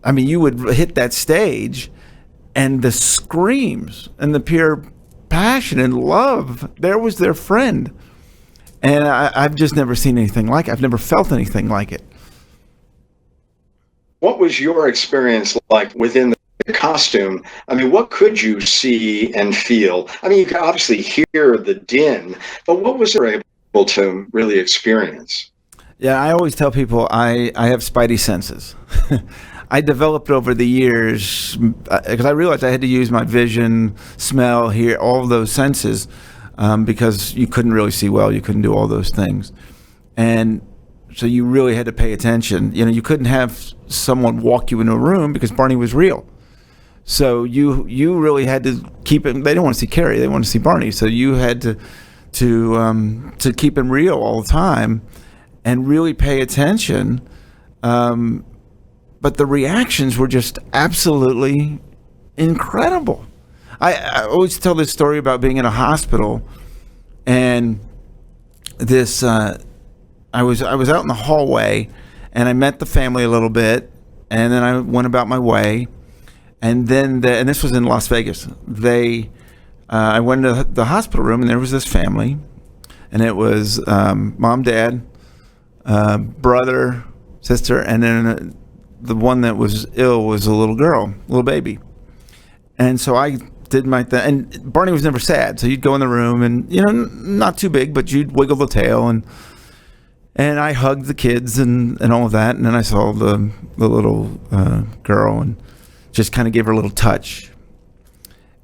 I mean, you would hit that stage and the screams and the pure passion and love, there was their friend. And I've just never seen anything like it. I've never felt anything like it. What was your experience like within the costume? I mean, what could you see and feel? I mean, you could obviously hear the din, but what was you able to really experience? Yeah, I always tell people I have spidey senses. I developed over the years because I realized I had to use my vision, smell, hear, all of those senses because you couldn't really see well. You couldn't do all those things. And so you really had to pay attention. You know, you couldn't have someone walk you into a room because Barney was real. So you really had to keep it. They didn't want to see Carrie. They wanted to see Barney. So you had to keep him real all the time and really pay attention. But the reactions were just absolutely incredible. I always tell this story about being in a hospital, and this I was out in the hallway, and I met the family a little bit, and then I went about my way, and then and this was in Las Vegas. I went to the hospital room, and there was this family, and it was mom, dad, brother, sister, and then the one that was ill was a little girl, little baby. And so I did my thing. And Barney was never sad. So you'd go in the room and, you know, not too big, but you'd wiggle the tail. And I hugged the kids and all of that. And then I saw the little girl and just kind of gave her a little touch.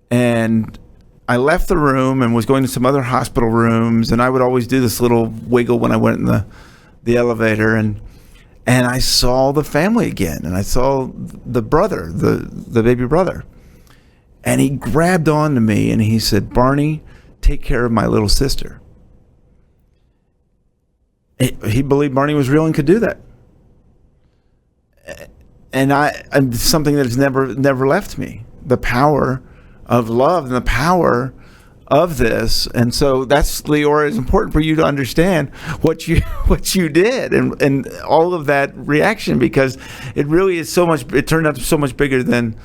And I left the room and was going to some other hospital rooms. And I would always do this little wiggle when I went in the elevator. And I saw the family again, and I saw the brother, the baby brother. And he grabbed on to me, and he said, "Barney, take care of my little sister." He believed Barney was real and could do that. And something that has never left me, the power of love and the power of this. And so that's, Leora, it's important for you to understand what you did and all of that reaction, because it really is so much, it turned out so much bigger than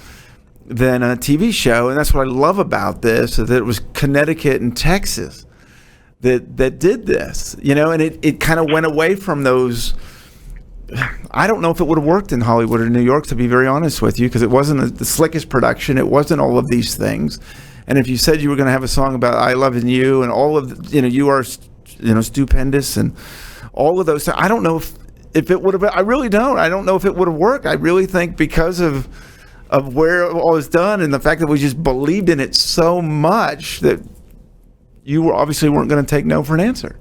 a TV show. And that's what I love about this, is that it was Connecticut and Texas that did this, and it kind of went away from those. I don't know if it would have worked in Hollywood or New York, to be very honest with you, because it wasn't the slickest production. It wasn't all of these things. And if you said you were going to have a song about I Love You and all of, you are, stupendous and all of those things, I don't know if it would have, I really don't. I don't know if it would have worked. I really think because of where it was done and the fact that we just believed in it so much that you obviously weren't going to take no for an answer.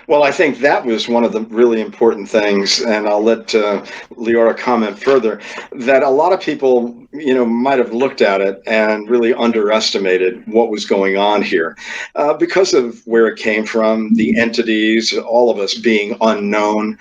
Well, I think that was one of the really important things, and I'll let Leora comment further, that a lot of people, might have looked at it and really underestimated what was going on here because of where it came from, the entities, all of us being unknown.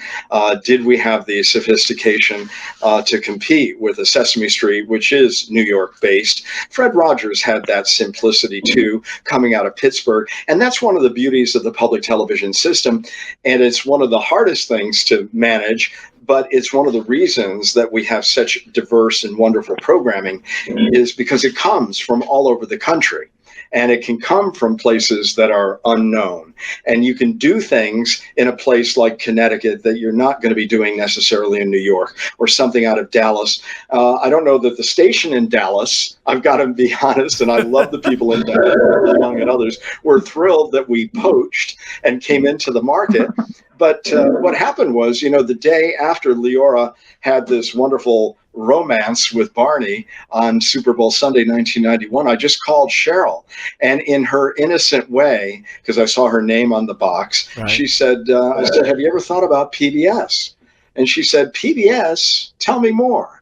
Did we have the sophistication to compete with a Sesame Street, which is New York based? Fred Rogers had that simplicity too, coming out of Pittsburgh. And that's one of the beauties of the public television system. And it's one of the hardest things to manage, but it's one of the reasons that we have such diverse and wonderful programming, is because it comes from all over the country. And it can come from places that are unknown. And you can do things in a place like Connecticut that you're not going to be doing necessarily in New York, or something out of Dallas. I don't know that the station in Dallas, I've got to be honest, and I love the people in Dallas, among others, were thrilled that we poached and came into the market. But what happened was, the day after Leora had this wonderful romance with Barney on Super Bowl Sunday 1991, I just called Caroll, and in her innocent way, because I saw her name on the box, right, she said, I said, have you ever thought about PBS? And she said, PBS? Tell me more.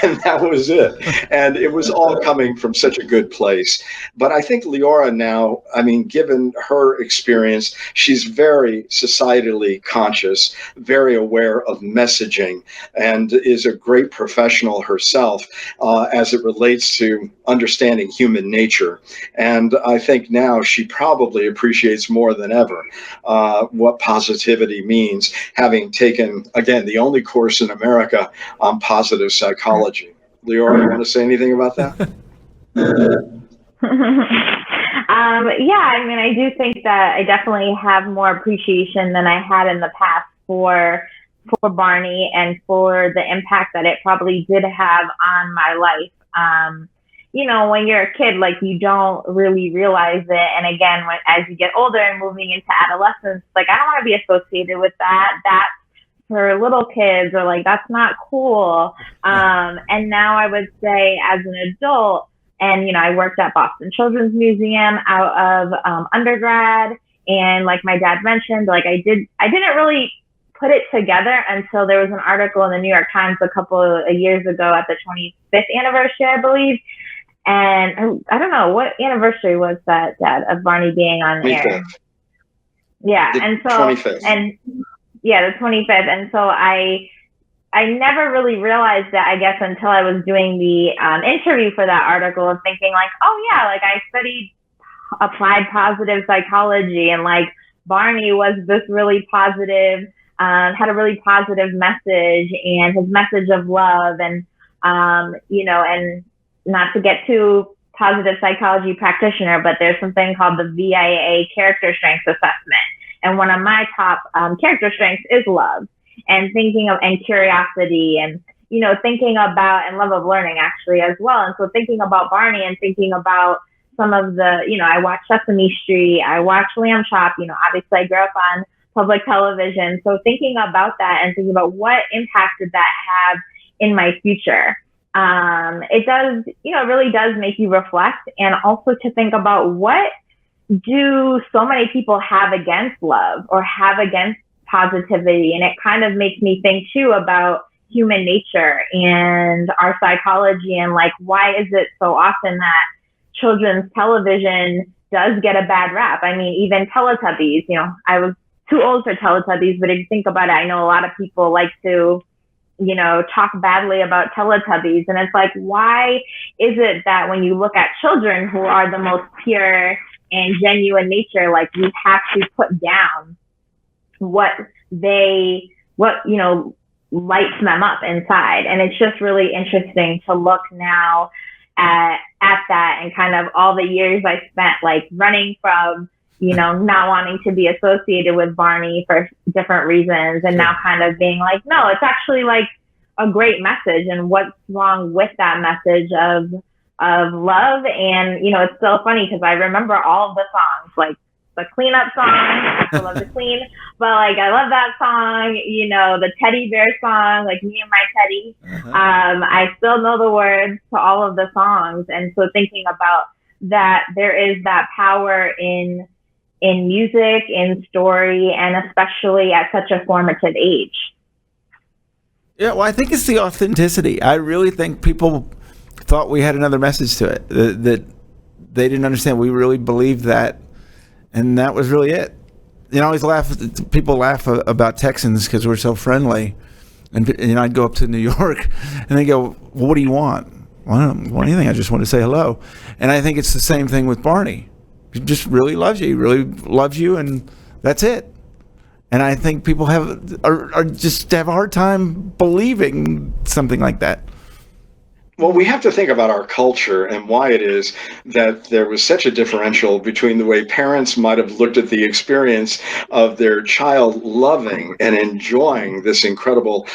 And that was it. And it was all coming from such a good place. But I think Leora now, given her experience, she's very societally conscious, very aware of messaging, and is a great professional herself as it relates to understanding human nature. And I think now she probably appreciates more than ever what positivity means, having taken, again, the only course in America on positive psychology. Leora, you want to say anything about that? I do think that I definitely have more appreciation than I had in the past for Barney and for the impact that it probably did have on my life. When you're a kid, you don't really realize it. And again, as you get older and moving into adolescence, I don't want to be associated with that. That's for little kids, or that's not cool. And now I would say as an adult, and I worked at Boston Children's Museum out of undergrad, and like my dad mentioned, I didn't really put it together until there was an article in the New York Times a couple of years ago at the 25th anniversary, I believe. And I don't know, what anniversary was that, Dad, of Barney being on air? Yeah, the and so 25th. Yeah, the 25th. And so I never really realized that, I guess, until I was doing the interview for that article, of thinking I studied applied positive psychology, and Barney was this really positive, had a really positive message, and his message of love, and, and not to get too positive psychology practitioner, but there's something called the VIA character strengths assessment. And one of my top character strengths is love, and and curiosity, and, thinking about, and love of learning actually as well. And so thinking about Barney, and thinking about some of the, I watched Sesame Street, I watched Lamb Chop, obviously I grew up on public television. So thinking about that and thinking about what impact did that have in my future. It does, really does make you reflect, and also to think about what do so many people have against love or have against positivity. And it kind of makes me think too about human nature and our psychology, and why is it so often that children's television does get a bad rap? Even Teletubbies, I was too old for Teletubbies, but if you think about it, I know a lot of people like to talk badly about Teletubbies. And it's why is it that when you look at children who are the most pure and genuine nature, like we have to put down what lights them up inside. And it's just really interesting to look now at that and kind of all the years I spent like running from, not wanting to be associated with Barney for different reasons. And now kind of being like, no, it's actually like a great message. And what's wrong with that message of love? And, it's so funny because I remember all of the songs, like the cleanup song, I still love to clean, but like I love that song, the teddy bear song, like Me and My Teddy. I still know the words to all of the songs. And so thinking about that, there is that power in music, in story, and especially at such a formative age. Yeah, well, I think it's the authenticity. I really think people thought we had another message to it, that they didn't understand. We really believed that, and that was really it. I always people laugh about Texans because we're so friendly. And I'd go up to New York, and they go, well, what do you want? Well, I don't want anything. I just want to say hello. And I think it's the same thing with Barney. He just really loves you. He really loves you, and that's it. And I think people are just have a hard time believing something like that. Well, we have to think about our culture and why it is that there was such a differential between the way parents might have looked at the experience of their child loving and enjoying this incredible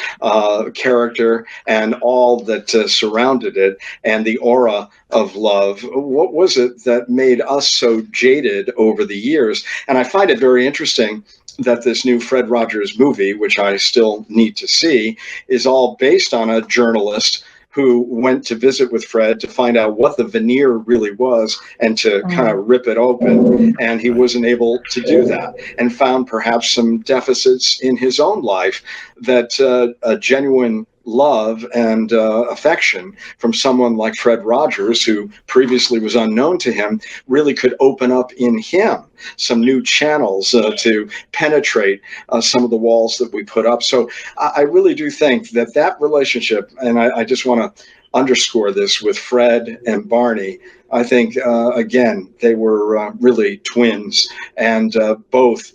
character and all that surrounded it and the aura of love. What was it that made us so jaded over the years? And I find it very interesting that this new Fred Rogers movie, which I still need to see, is all based on a journalist who went to visit with Fred to find out what the veneer really was and to kind of rip it open. And he wasn't able to do that, and found perhaps some deficits in his own life that a genuine love and affection from someone like Fred Rogers, who previously was unknown to him, really could open up in him some new channels to penetrate some of the walls that we put up. So I really do think that relationship, and I just want to underscore this with Fred and Barney, I think, again, they were really twins, and both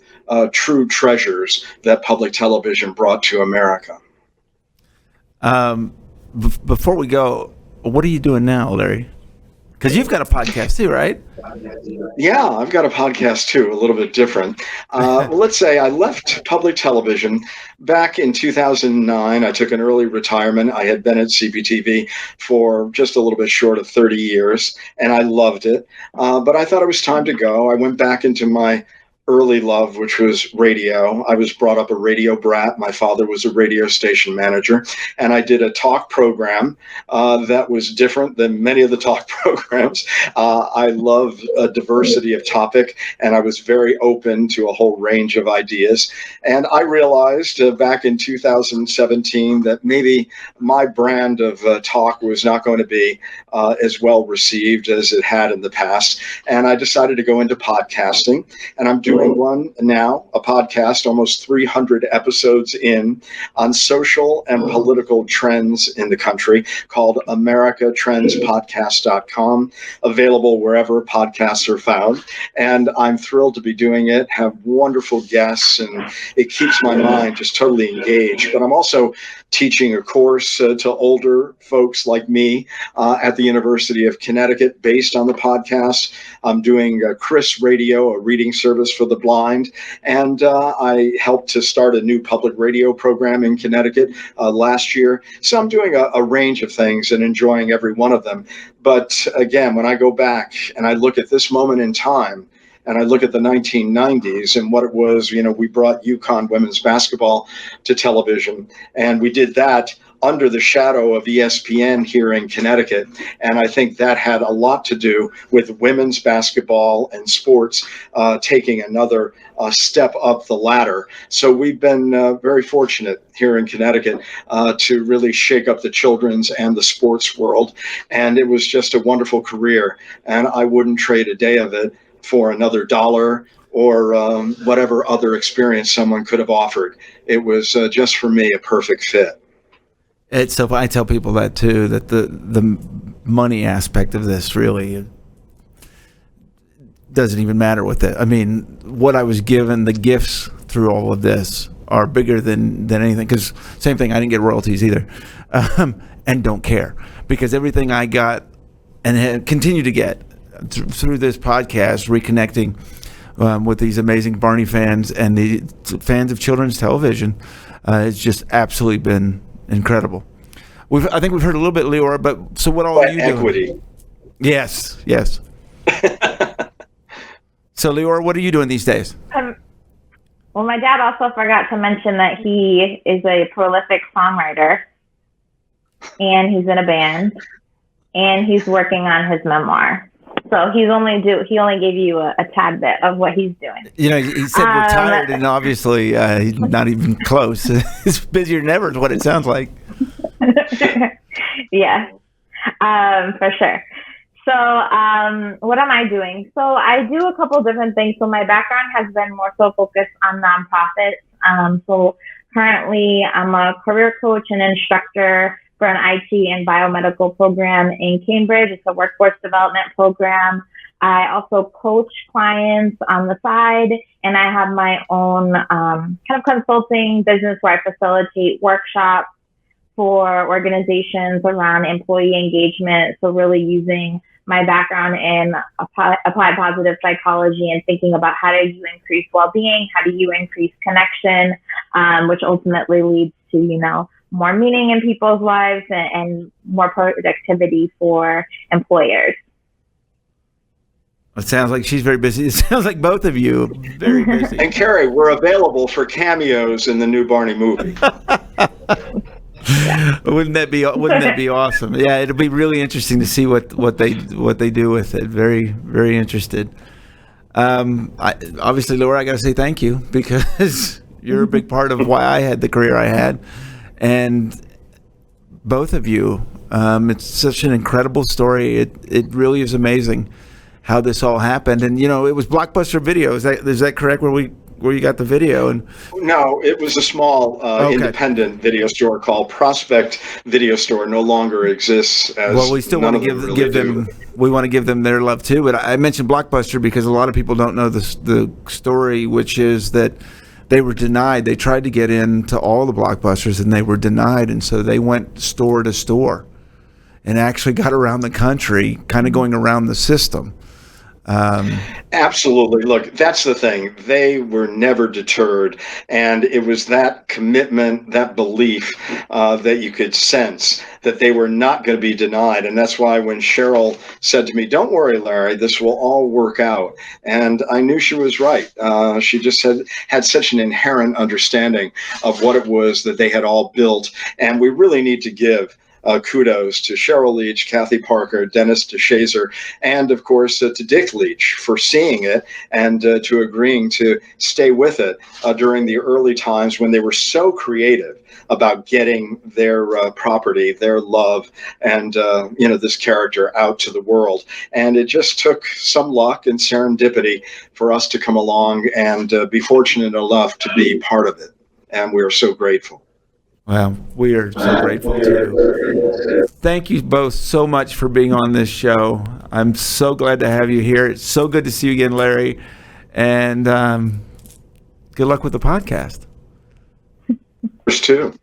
true treasures that public television brought to America. Before we go, what are you doing now, Larry? Because you've got a podcast too, right? Yeah, I've got a podcast too, a little bit different. Well, let's say I left public television back in 2009. I took an early retirement. I had been at CPTV for just a little bit short of 30 years, and I loved it. But I thought it was time to go. I went back into my early love, which was radio. I was brought up a radio brat. My father was a radio station manager, and I did a talk program that was different than many of the talk programs. I love a diversity of topic, and I was very open to a whole range of ideas. And I realized back in 2017 that maybe my brand of talk was not going to be as well received as it had in the past. And I decided to go into podcasting, and I'm doing one now, a podcast, almost 300 episodes in, on social and political trends in the country, called AmericaTrendsPodcast.com, available wherever podcasts are found. And I'm thrilled to be doing it, have wonderful guests, and it keeps my mind just totally engaged. But I'm also teaching a course to older folks like me at the University of Connecticut based on the podcast. I'm doing Chris Radio, a reading service for the blind, and I helped to start a new public radio program in Connecticut last year. So I'm doing a range of things and enjoying every one of them. But again, when I go back and I look at this moment in time, and I look at the 1990s and what it was, we brought UConn women's basketball to television, and we did that under the shadow of ESPN here in Connecticut. And I think that had a lot to do with women's basketball and sports taking another step up the ladder. So we've been very fortunate here in Connecticut to really shake up the children's and the sports world. And it was just a wonderful career, and I wouldn't trade a day of it for another dollar or whatever other experience someone could have offered. It was just for me a perfect fit. It's so I tell people that too, that the money aspect of this, really. It doesn't even matter with it. I mean, what I was given, the gifts through all of this are bigger than anything. Because same thing, I didn't get royalties either, and don't care, because everything I got and continue to get through this podcast, reconnecting with these amazing Barney fans and the fans of children's television, it's just absolutely been incredible. I think we've heard a little bit, Leora, but so what all are you equity. doing? Yes. So, Leora, what are you doing these days? Well, my dad also forgot to mention that he is a prolific songwriter, and he's in a band, and he's working on his memoir. So he only gave you a tad bit of what he's doing. You know, he said we're tired, and obviously he's not even close. He's busier than ever is what it sounds like. Yeah, for sure. So what am I doing? So I do a couple different things. So my background has been more so focused on nonprofits. So currently I'm a career coach and instructor for an IT and biomedical program in Cambridge. It's a workforce development program. I also coach clients on the side, and I have my own kind of consulting business where I facilitate workshops for organizations around employee engagement. So really using my background in applied positive psychology and thinking about how do you increase well-being, how do you increase connection, which ultimately leads to, more meaning in people's lives and more productivity for employers. It sounds like she's very busy. It sounds like both of you very busy. And Carrie, we're available for cameos in the new Barney movie. Wouldn't that be awesome? Yeah, it'll be really interesting to see what they do with it. Very, very interested. Obviously, Leora, I got to say thank you, because you're a big part of why I had the career I had, and both of you. It's such an incredible story. It really is amazing how this all happened. And it was Blockbuster Video. Is that correct? Where you got the video? And no, it was a small independent video store called Prospect Video Store. No longer exists. Well, we still want to give them. We want to give them their love too. But I mentioned Blockbuster because a lot of people don't know the story, which is that they were denied. They tried to get into all the Blockbusters and they were denied, and so they went store to store and actually got around the country, kind of going around the system. Absolutely. Look, that's the thing. They were never deterred. And it was that commitment, that belief that you could sense that they were not going to be denied. And that's why when Caroll said to me, "Don't worry, Larry, this will all work out." And I knew she was right. She just had such an inherent understanding of what it was that they had all built. And we really need to give kudos to Caroll Leach, Kathy Parker, Dennis DeShazer, and of course to Dick Leach for seeing it and to agreeing to stay with it during the early times when they were so creative about getting their property, their love, and this character out to the world. And it just took some luck and serendipity for us to come along and be fortunate enough to be part of it. And we are so grateful. Well, we are so grateful to you. Thank you both so much for being on this show. I'm so glad to have you here. It's so good to see you again, Larry. And good luck with the podcast. Yours too.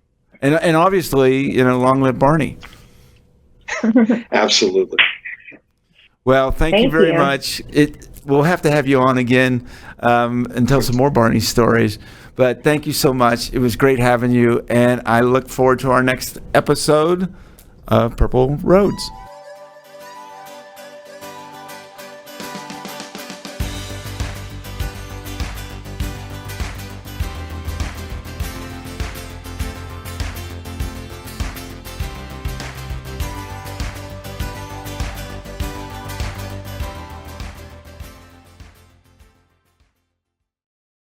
And obviously, long live Barney. Absolutely. Well, thank you very much. We'll have to have you on again and tell some more Barney stories. But thank you so much. It was great having you, and I look forward to our next episode of Purple Roads.